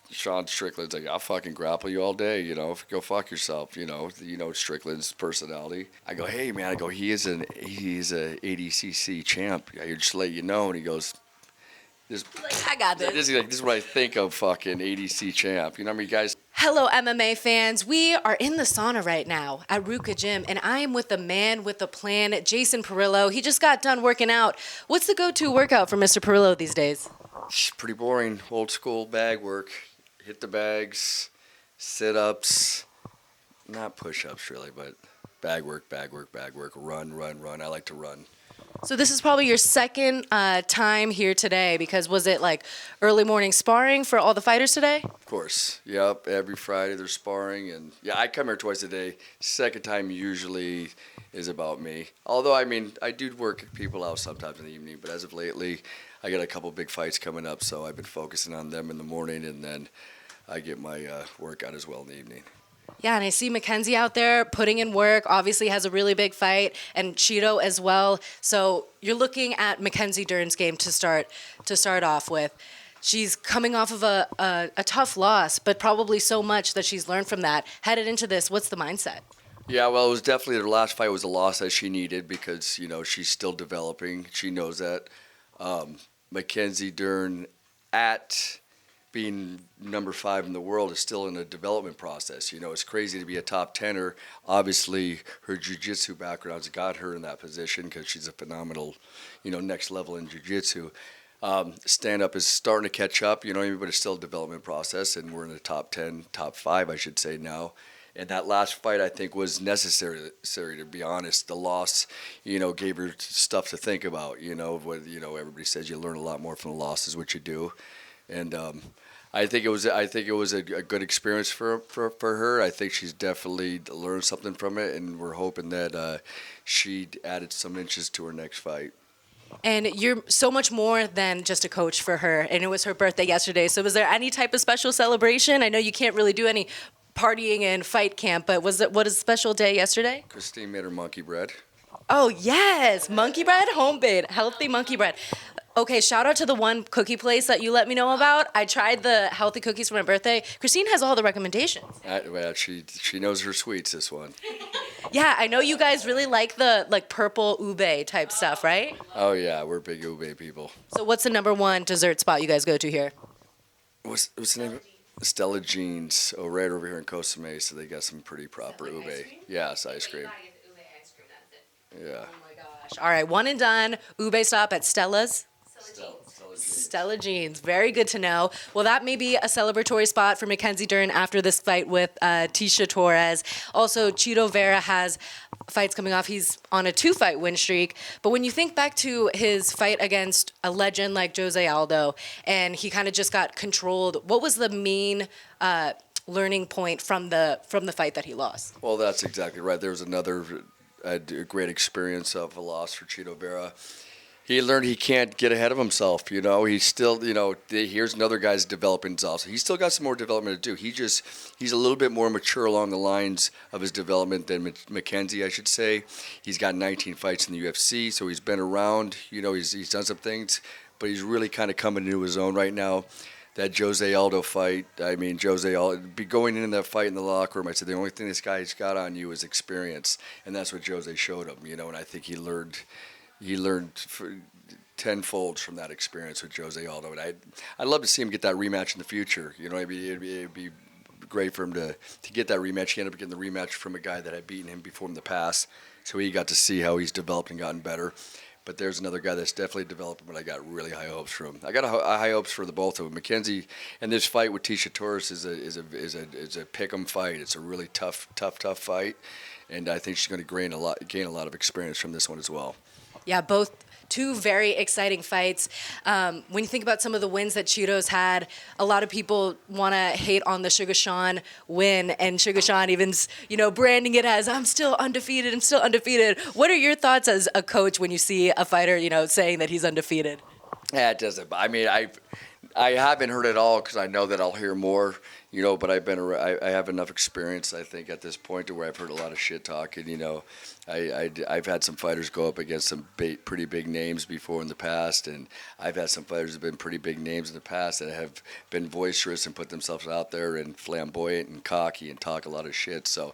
Sean Strickland's like, I'll fucking grapple you all day, go fuck yourself, Strickland's personality. I go, hey man, he's a ADCC champ. I just let you know. And he goes, I got this. This is what I think of fucking ADC champ. You know what I mean, guys? Hello, MMA fans. We are in the sauna right now at Ruka Gym, and I am with the man with the plan, Jason Parillo. He just got done working out. What's the go-to workout for Mr. Parillo these days? Pretty boring, old school bag work. Hit the bags, sit-ups, not push-ups really, but bag work, run. I like to run. So this is probably your second time here today, because was it like early morning sparring for all the fighters today? Of course. Yep. Every Friday they're sparring, and yeah, I come here twice a day. Second time usually is about me. Although I do work people out sometimes in the evening, but as of lately, I got a couple big fights coming up, so I've been focusing on them in the morning, and then I get my workout as well in the evening. Yeah, and I see Mackenzie out there putting in work, obviously has a really big fight, and Chito as well. So you're looking at Mackenzie Dern's game to start off with. She's coming off of a tough loss, but probably so much that she's learned from that. Headed into this, what's the mindset? Yeah, well, it was definitely her last fight was a loss that she needed because, she's still developing. She knows that. Mackenzie Dern at being number 5 in the world is still in a development process. It's crazy to be a top 10er. Obviously, her jiu-jitsu background's got her in that position because she's a phenomenal, next level in jiu-jitsu. Stand-up is starting to catch up, but it's still a development process, and we're in the top 10, top 5, I should say now. And that last fight, I think, was necessary, to be honest. The loss, gave her stuff to think about. Everybody says you learn a lot more from the losses, which you do. And I think it was a good experience for her. I think she's definitely learned something from it, and we're hoping that she added some inches to her next fight. And you're so much more than just a coach for her, and it was her birthday yesterday. So was there any type of special celebration? I know you can't really do any partying in fight camp, but what a special day yesterday? Christine made her monkey bread. Oh, yes. Monkey bread, home-made, healthy monkey bread. Okay, shout out to the one cookie place that you let me know about. I tried the healthy cookies for my birthday. Christine has all the recommendations. Well, she knows her sweets, this one. Yeah, I know you guys really like the purple ube type stuff, right? Oh, yeah, we're big ube people. So what's the number one dessert spot you guys go to here? What's the name? Stella Jeans. Oh, right over here in Costa Mesa. They got some pretty proper ube. Yeah, it's ice cream. Yeah. Oh my gosh. All right, one and done. Ube stop at Stella's. Stella Jeans. Very good to know. Well, that may be a celebratory spot for Mackenzie Dern after this fight with Tecia Torres. Also, Chito Vera has fights coming off. He's on a 2-fight win streak. But when you think back to his fight against a legend like Jose Aldo, and he kind of just got controlled, what was the main learning point from the fight that he lost? Well, that's exactly right. There was another great experience of a loss for Chito Vera. He learned he can't get ahead of himself, He's still, here's another guy's developing himself. So he's still got some more development to do. He's a little bit more mature along the lines of his development than Mackenzie, I should say. He's got 19 fights in the UFC, so he's been around. He's done some things, but he's really kind of coming into his own right now. That Jose Aldo fight, Jose Aldo, going in that fight in the locker room, I said, the only thing this guy's got on you is experience, and that's what Jose showed him, and I think he learned tenfold from that experience with Jose Aldo, and I'd love to see him get that rematch in the future. It'd be great for him to get that rematch. He ended up getting the rematch from a guy that had beaten him before in the past, so he got to see how he's developed and gotten better. But there's another guy that's definitely developing, but I got really high hopes for him. I got high hopes for the both of them. Mackenzie, and this fight with Tecia Torres is a pick'em fight. It's a really tough fight, and I think she's going to gain a lot of experience from this one as well. Yeah, both two very exciting fights. When you think about some of the wins that Chito's had, a lot of people want to hate on the Suga Sean win, and Suga Sean even's, branding it as, I'm still undefeated. What are your thoughts as a coach when you see a fighter, saying that he's undefeated? Yeah, it doesn't. I haven't heard it all because I know that I'll hear more, but I have enough experience, I think, at this point to where I've heard a lot of shit talking, I've had some fighters go up against some pretty big names before in the past, and I've had some fighters that have been pretty big names in the past that have been boisterous and put themselves out there and flamboyant and cocky and talk a lot of shit. So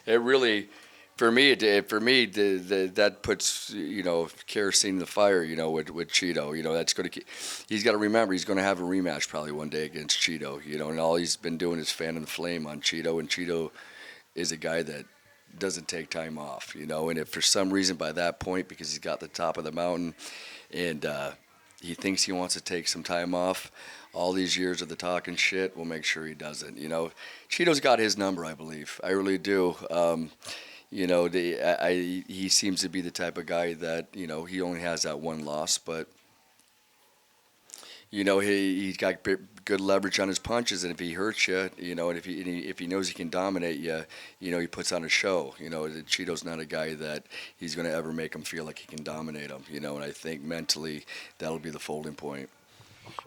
it really, for me, that puts kerosene in the fire. With Chito. That's going to. He's got to remember he's going to have a rematch probably one day against Chito. And all he's been doing is fanning the flame on Chito, and Chito is a guy that doesn't take time off. And if for some reason by that point, because he's got the top of the mountain, and he thinks he wants to take some time off, all these years of the talking shit, we'll make sure he doesn't. Chito's got his number, I believe. I really do. He seems to be the type of guy that, he only has that one loss, but, he's got good leverage on his punches, and if he hurts you, and if he knows he can dominate you, he puts on a show. Chito's not a guy that he's going to ever make him feel like he can dominate him, and I think mentally that'll be the folding point.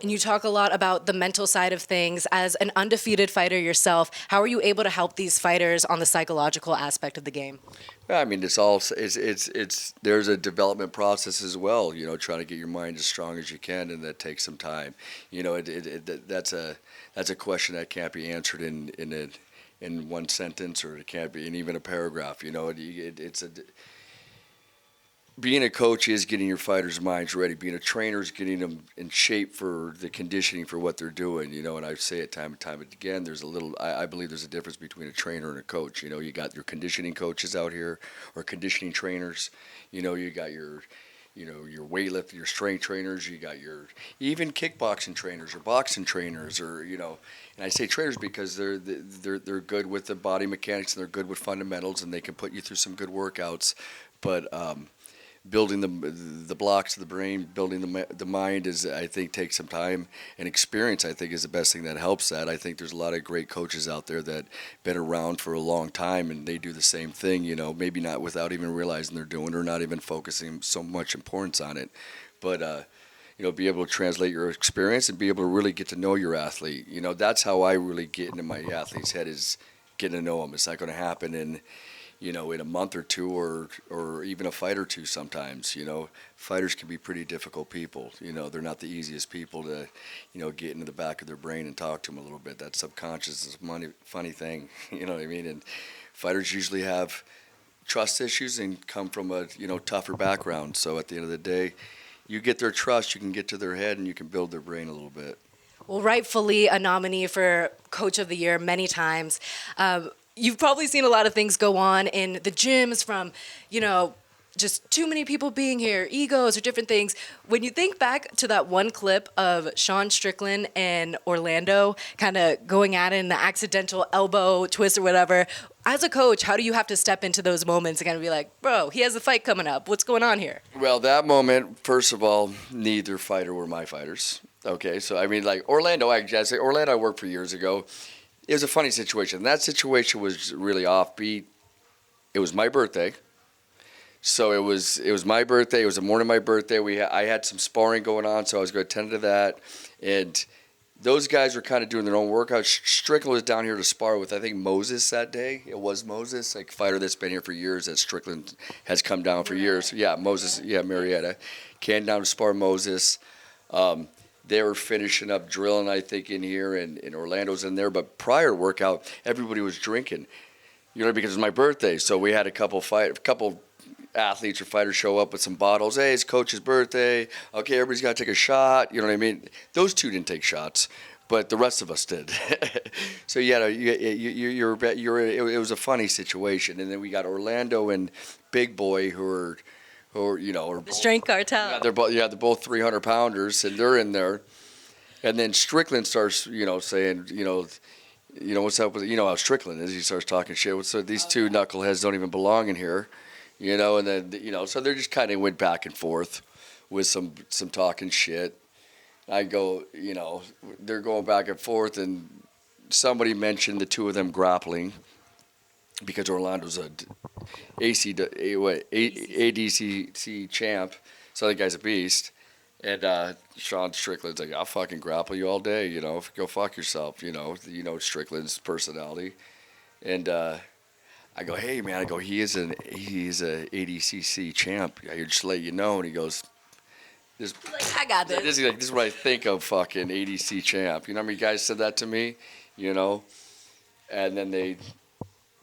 And you talk a lot about the mental side of things. As an undefeated fighter yourself, how are you able to help these fighters on the psychological aspect of the game? I mean, it's there's a development process as well. Trying to get your mind as strong as you can, and that takes some time. That's a question that can't be answered in one sentence, or it can't be in even a paragraph. Being a coach is getting your fighters' minds ready. Being a trainer is getting them in shape for the conditioning for what they're doing. And I say it time and time again. I believe there's a difference between a trainer and a coach. You got your conditioning coaches out here, or conditioning trainers. You got your weightlifting, your strength trainers. You got your even kickboxing trainers or boxing trainers, or And I say trainers because they're good with the body mechanics, and they're good with fundamentals, and they can put you through some good workouts. But building the blocks of the brain, building the mind I think takes some time, and experience I think is the best thing that helps that. I think there's a lot of great coaches out there that been around for a long time, and they do the same thing, maybe not without even realizing they're doing it, or not even focusing so much importance on it. But be able to translate your experience and be able to really get to know your athlete. That's how I really get into my athlete's head, is getting to know them. It's not going to happen in a month or two, or even a fight or two sometimes. Fighters can be pretty difficult people. They're not the easiest people to, get into the back of their brain and talk to them a little bit. That subconscious is a funny thing, you know what I mean? And fighters usually have trust issues and come from a, tougher background. So at the end of the day, you get their trust, you can get to their head, and you can build their brain a little bit. Well, rightfully a nominee for Coach of the Year many times. You've probably seen a lot of things go on in the gyms, from, just too many people being here, egos or different things. When you think back to that one clip of Sean Strickland and Orlando kind of going at it in the accidental elbow twist or whatever, as a coach, how do you have to step into those moments and kind of be like, bro, he has a fight coming up. What's going on here? Well, that moment, first of all, neither fighter were my fighters. Okay, so I mean, like Orlando, I worked for years ago. It was a funny situation. That situation was really offbeat. It was my birthday. So it was my birthday. It was the morning of my birthday. I had some sparring going on, so I was going to attend to that. And those guys were kind of doing their own workout. Strickland was down here to spar with, I think, Moses that day. It was Moses, like a fighter that's been here for years, that Strickland has come down for years. Yeah, Moses, Marietta. Came down to spar Moses. They were finishing up drilling, I think, in here, and Orlando's in there. But prior to workout, everybody was drinking, because it was my birthday. So we had a couple athletes or fighters show up with some bottles. Hey, it's Coach's birthday. Okay, everybody's got to take a shot. You know what I mean? Those two didn't take shots, but the rest of us did. So it was a funny situation. And then we got Orlando and Big Boy, who are the strength cartel. Yeah, they're both 300 pounders, and they're in there. And then Strickland starts, saying, what's up with, how Strickland is. He starts talking shit. So these two knuckleheads don't even belong in here, and then, so they just kind of went back and forth with some talking shit. I go, they're going back and forth, and somebody mentioned the two of them grappling, because Orlando's a ADCC champ, so that guy's a beast. And Sean Strickland's like, I'll fucking grapple you all day, you know, go fuck yourself, you know Strickland's personality. And I go, hey man, he's a ADCC champ. I just let you know. And he goes, Like, I got this. This is what I think of fucking ADC champ. You know how many guys said that to me, you know? And then they,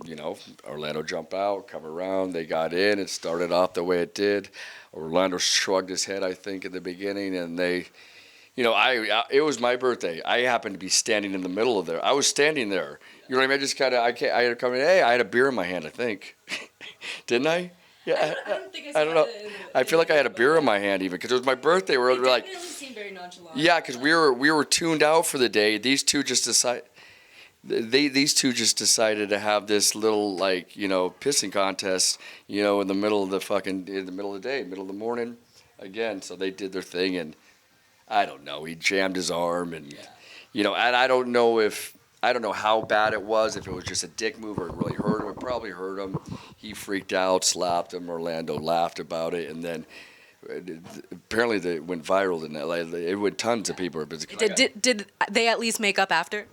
you know, Orlando jumped out, come around, they got in, it started off the way it did. Orlando shrugged his head, I think, at the beginning, and they, you know, it was my birthday. I happened to be standing in the middle of there. I was standing there. You know what I mean? I just kind of, I had to come in, hey, I had a beer in my hand, I think. Didn't I? Yeah, I don't know. I feel like I had a beer in my hand even because it was my birthday. We were like, seemed very nonchalant. yeah, because we were tuned out for the day. These two just decided to have this little, like, you know, pissing contest, you know, in the middle of the day, middle of the morning, again. So they did their thing, and I don't know. He jammed his arm, and you know, and I don't know how bad it was, if it was just a dick move or it really hurt him. It probably hurt him. He freaked out, slapped him. Orlando laughed about it, and then apparently it went viral. And it went tons of people. Did they at least make up after?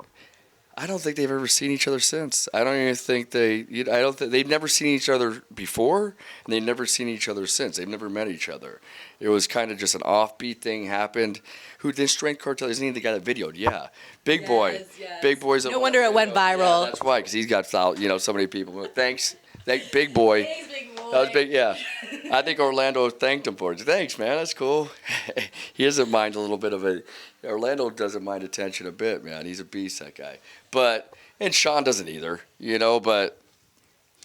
I don't think they've ever seen each other since. I don't even think they've never seen each other before, and they've never seen each other since. They've never met each other. It was kind of just an offbeat thing happened. Who did Strength Cartel? Isn't he the guy that videoed? Yeah, Big Boy. Yes. Big Boy's. No wonder it went viral. Yeah, that's why, because he's got so many people. Thanks, Big Boy. Thanks, Big Boy. That was big. Yeah, I think Orlando thanked him for it. Thanks, man. That's cool. He doesn't mind a little bit of it. Orlando doesn't mind attention a bit, man. He's a beast, that guy. And Sean doesn't either, you know. But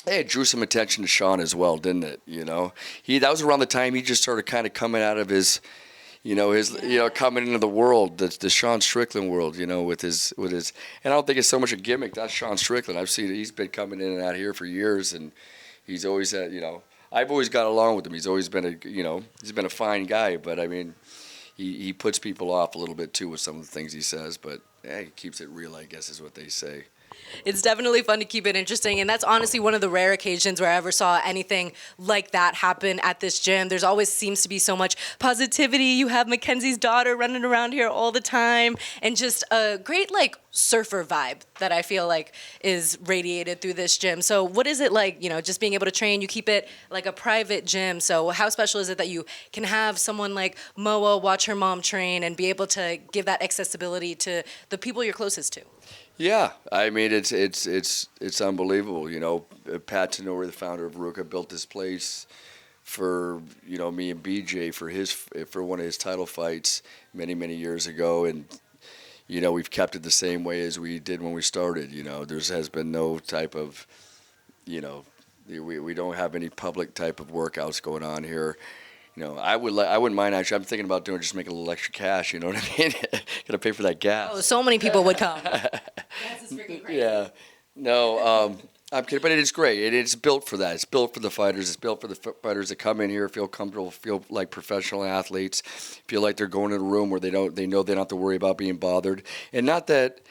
hey, it drew some attention to Sean as well, didn't it? You know, that was around the time he just started kind of coming out of his, coming into the world, the Sean Strickland world, you know, with his. And I don't think it's so much a gimmick. That's Sean Strickland. I've seen it. He's been coming in and out here for years, and he's always had, you know. I've always got along with him. He's always been he's been a fine guy. But I mean, he puts people off a little bit too with some of the things he says. But hey, he keeps it real, I guess, is what they say. It's definitely fun to keep it interesting, and that's honestly one of the rare occasions where I ever saw anything like that happen at this gym. There's always seems to be so much positivity. You have Mackenzie's daughter running around here all the time, and just a great, like, surfer vibe that I feel like is radiated through this gym. So what is it like, you know, just being able to train? You keep it like a private gym, so how special is it that you can have someone like Moa watch her mom train and be able to give that accessibility to the people you're closest to? Yeah, I mean, it's unbelievable. You know, Pat Tenori, the founder of Ruka, built this place for, you know, me and BJ for one of his title fights many years ago, and you know, we've kept it the same way as we did when we started. You know, there has been no type of, you know, we don't have any public type of workouts going on here. You know, I wouldn't mind, actually. I'm thinking about just making a little extra cash. You know what I mean? Gotta pay for that gas. Oh, so many people would come. Gas is freaking crazy. Yeah, no, I'm kidding, but it is great. It's built for that. It's built for the fighters. It's built for the fighters that come in here, feel comfortable, feel like professional athletes, feel like they're going in a room where they know they don't have to worry about being bothered, and not that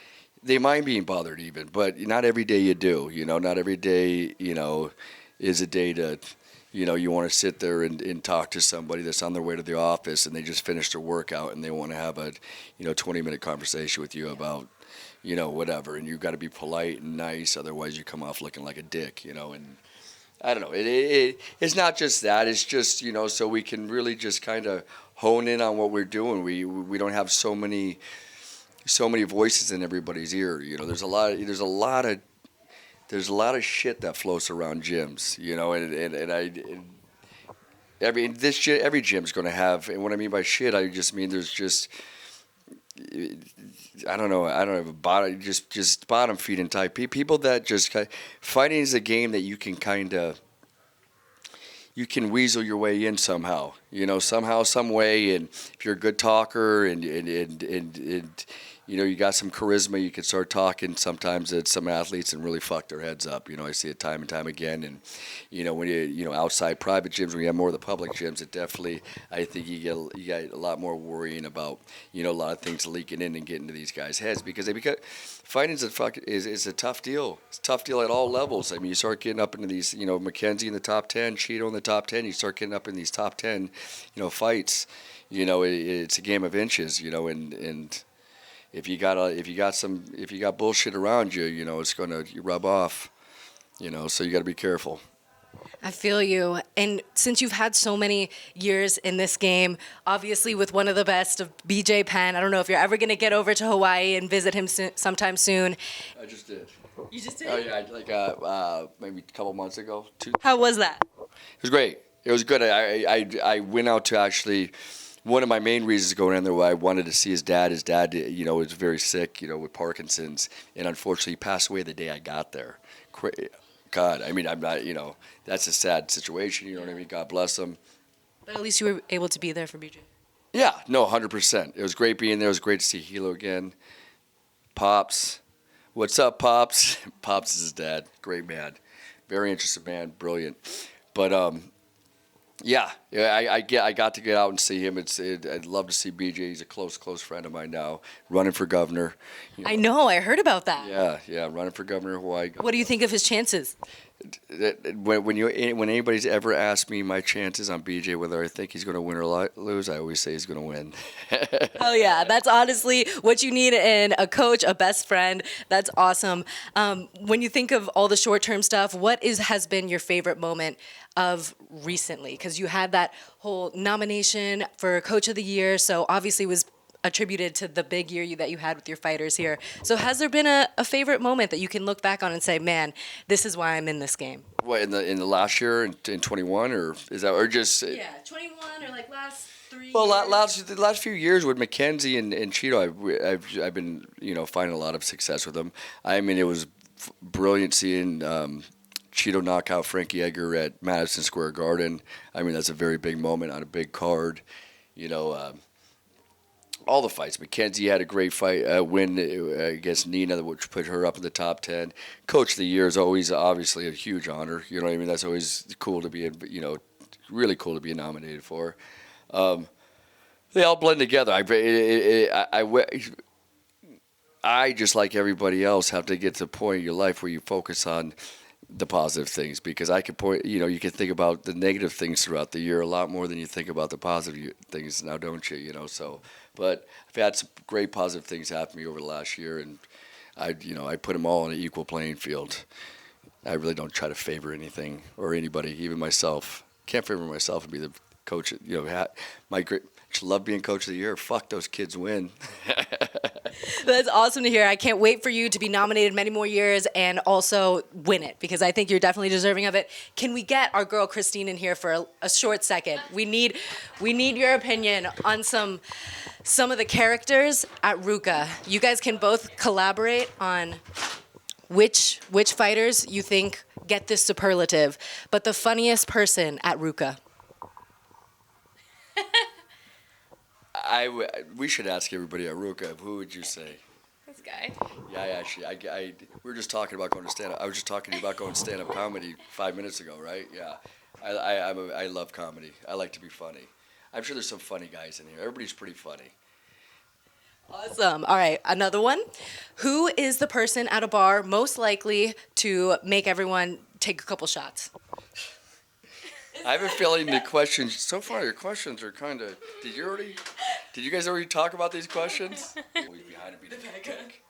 they mind being bothered even, but not every day you do. You know, not every day, you know, is a day to. You know, you want to sit there and talk to somebody that's on their way to the office and they just finished their workout and they want to have a, 20-minute conversation with you about, you know, whatever. And you've got to be polite and nice, otherwise you come off looking like a dick, you know. And I don't know. It's not just that. It's just, you know, so we can really just kind of hone in on what we're doing. We don't have so many voices in everybody's ear. You know, there's a lot of shit that floats around gyms, you know, every gym's going to have, and what I mean by shit, I just mean there's just, I don't know, just bottom feeding type people that just fighting is a game that you can weasel your way in somehow, you know, somehow, some way, and if you're a good talker and you know, you got some charisma, you can start talking sometimes at some athletes and really fuck their heads up. You know, I see it time and time again. And, you know, when outside private gyms, when you have more of the public gyms, it definitely, I think you get a lot more worrying about, you know, a lot of things leaking in and getting to these guys' heads because fighting is a tough deal. It's a tough deal at all levels. I mean, you start getting up into these, you know, Mackenzie in the top 10, Chito in the top 10, you start getting up in these top 10, you know, fights. You know, it's a game of inches. You know, and if you got bullshit around you, you know, it's gonna rub off. You know, so you got to be careful. I feel you. And since you've had so many years in this game, obviously with one of the best of BJ Penn, I don't know if you're ever going to get over to Hawaii and visit him sometime soon. I just did. You just did? Oh yeah, like maybe a couple months ago. How was that? It was great. It was good. I went out to actually. One of my main reasons going in there was I wanted to see his dad. His dad, you know, was very sick, you know, with Parkinson's, and unfortunately he passed away the day I got there. God, I mean, I'm not, you know, that's a sad situation. You know what I mean? God bless him. But at least you were able to be there for BJ. Yeah, no, 100%. It was great being there. It was great to see Hilo again. Pops, what's up, Pops? Pops is his dad. Great man, very interesting man, brilliant. But yeah, I got to get out and see him. I'd love to see BJ. He's a close friend of mine now, running for governor. You know. I know. I heard about that. Yeah, running for governor of Hawaii. What do you think of his chances? When anybody's ever asked me my chances on BJ, whether I think he's going to win or lose, I always say he's going to win. Oh yeah, that's honestly what you need in a coach, a best friend. That's awesome. When you think of all the short-term stuff, what has been your favorite moment of recently? Because you had that whole nomination for Coach of the Year, so obviously it was attributed to the big year that you had with your fighters here. So has there been a favorite moment that you can look back on and say, man, this is why I'm in this game? What, in the last year in 21, or is that, or just? Yeah, 21 or like last 3 Well, years. the last few years with Mackenzie and Chito, I've been, you know, finding a lot of success with them. I mean, it was brilliant seeing Chito knock out Frankie Edgar at Madison Square Garden. I mean, that's a very big moment on a big card. You know, all the fights. Mackenzie had a great win against Nina, which put her up in the top 10. Coach of the Year is always obviously a huge honor. You know what I mean? That's always cool to be, you know, really cool to be nominated for. They all blend together. I just like everybody else have to get to the point in your life where you focus on the positive things, because I can point, you know, you can think about the negative things throughout the year a lot more than you think about the positive things now, don't you? You know, so, but I've had some great positive things happen to me over the last year, and I put them all on an equal playing field. I really don't try to favor anything or anybody, even myself. Can't favor myself and be the coach. You know, just love being Coach of the Year. Fuck, those kids win. That's awesome to hear. I can't wait for you to be nominated many more years and also win it, because I think you're definitely deserving of it. Can we get our girl Christine in here for a short second? We need your opinion on some of the characters at RVCA. You guys can both collaborate on which fighters you think get this superlative, but the funniest person at RVCA. We should ask everybody at RVCA. Who would you say? This guy. Yeah, actually, we were just talking about going to stand-up. I was just talking to you about going to stand-up comedy 5 minutes ago, right? Yeah. I love comedy. I like to be funny. I'm sure there's some funny guys in here. Everybody's pretty funny. Awesome. All right, another one. Who is the person at a bar most likely to make everyone take a couple shots? I have a feeling the questions so far. Your questions are kind of. Did you guys already talk about these questions? Always behind to be the pick.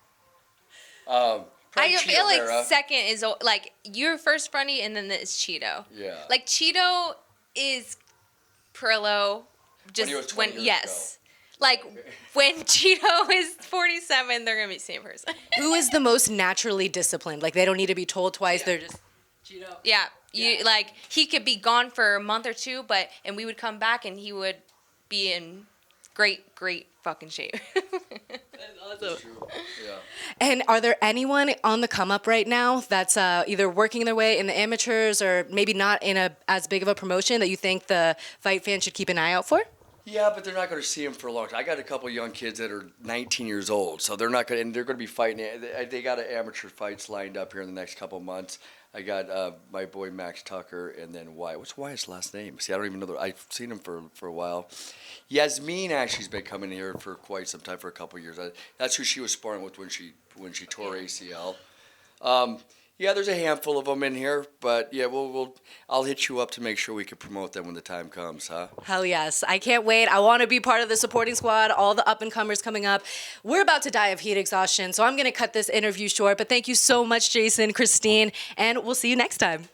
I feel like Vera. second is like you're first fronty, and then it's Chito. Yeah. Like Chito is Parillo. Just he was 20 years yes. Like when Chito is 47, they're gonna be the same person. Who is the most naturally disciplined? Like they don't need to be told twice. Yeah. They're just Chito. Yeah. Like he could be gone for a month or two, and we would come back and he would be in great fucking shape. That's awesome. Yeah. And are there anyone on the come up right now that's either working their way in the amateurs or maybe not in as big of a promotion that you think the fight fans should keep an eye out for? Yeah, but they're not going to see him for a long time. I got a couple young kids that are 19 years old, so they're not going, and they're going to be fighting. They got amateur fights lined up here in the next couple of months. I got my boy Max Tucker, and then Wyatt. What's Wyatt's last name? See, I don't even know. I've seen him for a while. Yasmin actually's been coming here for quite some time, for a couple of years. That's who she was sparring with when she tore ACL. Yeah, there's a handful of them in here, but yeah, I'll hit you up to make sure we can promote them when the time comes, huh? Hell yes. I can't wait. I want to be part of the supporting squad, all the up-and-comers coming up. We're about to die of heat exhaustion, so I'm going to cut this interview short. But thank you so much, Jason, Christine, and we'll see you next time.